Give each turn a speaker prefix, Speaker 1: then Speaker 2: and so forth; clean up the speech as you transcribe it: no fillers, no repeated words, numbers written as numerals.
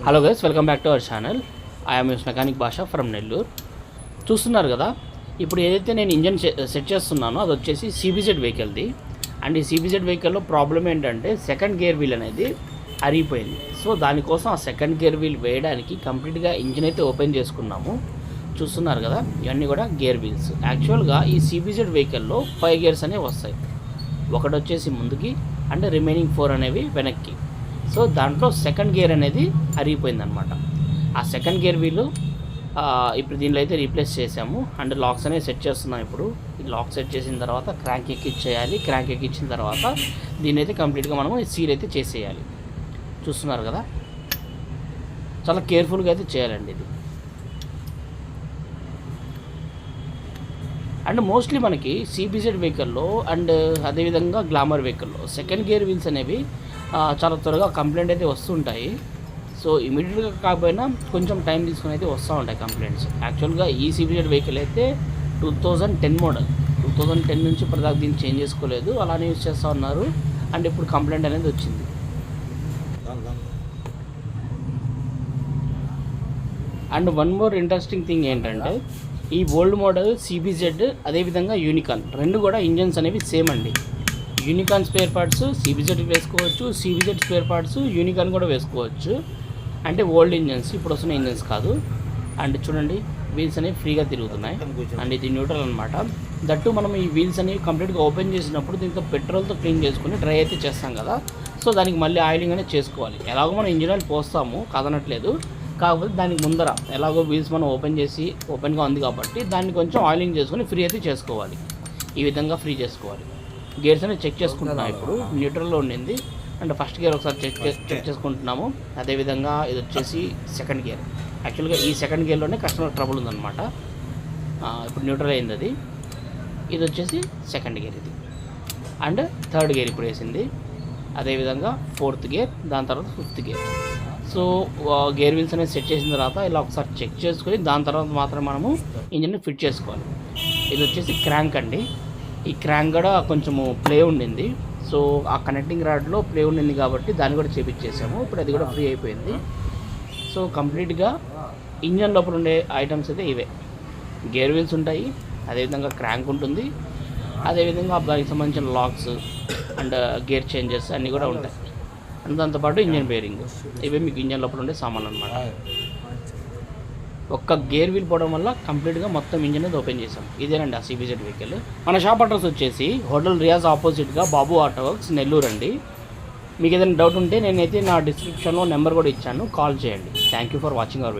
Speaker 1: Hello guys, welcome back to our channel. I'm use mechanic భాష from Nellore. చూస్తున్నారు కదా, ఇప్పుడు ఏదైతే నేను ఇంజన్ సెట్ చేస్తున్నానో అది వచ్చేసి CBZ వెహికల్ది. అండ్ ఈ CBZ వెహికల్లో ప్రాబ్లం ఏంటంటే సెకండ్ గేర్ వీల్ అనేది అరిగిపోయింది. సో దానికోసం ఆ సెకండ్ గేర్ వీల్ వేయడానికి కంప్లీట్గా ఇంజిన్ అయితే ఓపెన్ చేసుకున్నాము. చూస్తున్నారు కదా, ఇవన్నీ కూడా గేర్ వీల్స్. యాక్చువల్గా ఈ CBZ వెహికల్లో 5 గేర్స్ అనేవి వస్తాయి. ఒకటి వచ్చేసి ముందుకి అండ్ రిమైనింగ్ 4 అనేవి వెనక్కి. సో దాంట్లో సెకండ్ గేర్ అనేది అరిగిపోయిందనమాట. ఆ సెకండ్ గేర్ వీలు ఇప్పుడు దీనిలో అయితే రీప్లేస్ చేసాము. అండ్ లాక్స్ అనేవి సెట్ చేస్తున్నాం. ఇప్పుడు ఈ లాక్ సెట్ చేసిన తర్వాత క్రాంక్ ఎక్కిచ్చేయాలి. క్రాంక్ ఎక్కించిన తర్వాత దీని అయితే కంప్లీట్గా మనము సీల్ అయితే చేసేయాలి. చూస్తున్నారు కదా, చాలా కేర్ఫుల్గా అయితే చేయాలండి ఇది. అండ్ మోస్ట్లీ మనకి CBZ వెహికల్లో అండ్ అదేవిధంగా గ్లామర్ వెహికల్లో సెకండ్ గేర్ వీల్స్ అనేవి చాలా త్వరగా కంప్లైంట్ అయితే వస్తుంటాయి. సో ఇమీడియట్గా కాకపోయినా కొంచెం టైం తీసుకుని అయితే వస్తూ ఉంటాయి కంప్లైంట్స్. యాక్చువల్గా ఈ CBZ వెహికల్ అయితే 2010 మోడల్. 2010 నుంచి ప్రదాకా దీన్ని చేంజ్ చేసుకోలేదు, అలానే యూజ్ చేస్తూ ఉన్నారు. అండ్ ఇప్పుడు కంప్లైంట్ అనేది వచ్చింది. And one more interesting thing ఏంటంటే ఈ ఓల్డ్ మోడల్ CBZ అదేవిధంగా యూనికాన్ రెండు కూడా ఇంజన్స్ అనేవి సేమ్ అండి. యూనికాన్ స్పేర్ పార్ట్స్ CBZ వేసుకోవచ్చు, CBZ స్పేర్ పార్ట్స్ యూనికాన్ కూడా వేసుకోవచ్చు. అంటే ఓల్డ్ ఇంజన్స్, ఇప్పుడు వస్తున్న ఇంజన్స్ కాదు. అండ్ చూడండి, వీల్స్ అనేవి ఫ్రీగా తిరుగుతున్నాయి. అండ్ ఇది న్యూట్రల్ అనమాట. దట్టు మనం ఈ వీల్స్ అనేవి కంప్లీట్గా ఓపెన్ చేసినప్పుడు దీంతో పెట్రోల్తో క్లీన్ చేసుకుని డ్రై అయితే చేస్తాం కదా. సో దానికి మళ్ళీ ఆయిలింగ్ అనేది చేసుకోవాలి. ఎలాగో మనం ఇంజిన్ ఆయిల్ పోస్తాము, కాదనట్లేదు. కాకపోతే దానికి ముందర ఎలాగో వీల్స్ మనం ఓపెన్గా ఉంది కాబట్టి దాన్ని కొంచెం ఆయిలింగ్ చేసుకొని ఫ్రీ అయితే చేసుకోవాలి. ఈ విధంగా ఫ్రీ చేసుకోవాలి. గేర్స్ అనేది చెక్ చేసుకుంటున్నాం. ఇప్పుడు న్యూట్రల్లో ఉండింది. అండ్ ఫస్ట్ గేర్ ఒకసారి చెక్ చేసుకుంటున్నాము. అదేవిధంగా ఇది వచ్చేసి సెకండ్ గేర్. యాక్చువల్గా ఈ సెకండ్ గేర్లోనే కస్టమర్ ట్రబుల్ ఉందన్నమాట. ఇప్పుడు న్యూట్రల్ అయింది అది. ఇది వచ్చేసి సెకండ్ గేర్ ఇది. అండ్ థర్డ్ గేర్ ఇప్పుడు వేసింది. అదేవిధంగా ఫోర్త్ గేర్, దాని తర్వాత fifth gear. So gear wheels అనేది సెట్ చేసిన తర్వాత ఇలా ఒకసారి చెక్ చేసుకొని దాని తర్వాత మాత్రం మనము ఇంజిన్ని ఫిట్ చేసుకోవాలి. ఇది వచ్చేసి క్రాంక్ అండి. ఈ క్రాంక్ కూడా కొంచెము ప్లే ఉండింది. సో ఆ కనెక్టింగ్ రాడ్లో ప్లే ఉండింది కాబట్టి దాన్ని కూడా చేపించేసాము. ఇప్పుడు అది కూడా ఫ్రీ అయిపోయింది. సో కంప్లీట్గా ఇంజన్ లోపల ఉండే ఐటమ్స్ అయితే ఇవే. గేర్ వీల్స్ ఉంటాయి, అదేవిధంగా క్రాంక్ ఉంటుంది, అదేవిధంగా దానికి సంబంధించిన లాక్స్ అండ్ గేర్ చేంజెస్ అన్నీ కూడా ఉంటాయి. అండ్ దాంతోపాటు ఇంజన్ బేరింగ్, ఇవే మీకు ఇంజన్ లోపల ఉండే సామాన్లు అనమాట. ఒక్క గేర్ వీల్ పోవడం వల్ల కంప్లీట్గా మొత్తం ఇంజిన్ అనేది ఓపెన్ చేసాం. ఇదేనండి ఆ CBZ వెహికల్. మన షాప్ అడ్రస్ వచ్చేసి హోటల్ రియాజ్ ఆపోజిట్గా బాబు ఆటో వర్క్స్, నెల్లూరు అండి. మీకు ఏదైనా డౌట్ ఉంటే నేనైతే నా డిస్క్రిప్షన్లో నెంబర్ కూడా ఇచ్చాను, కాల్ చేయండి. Thank you for watching our video.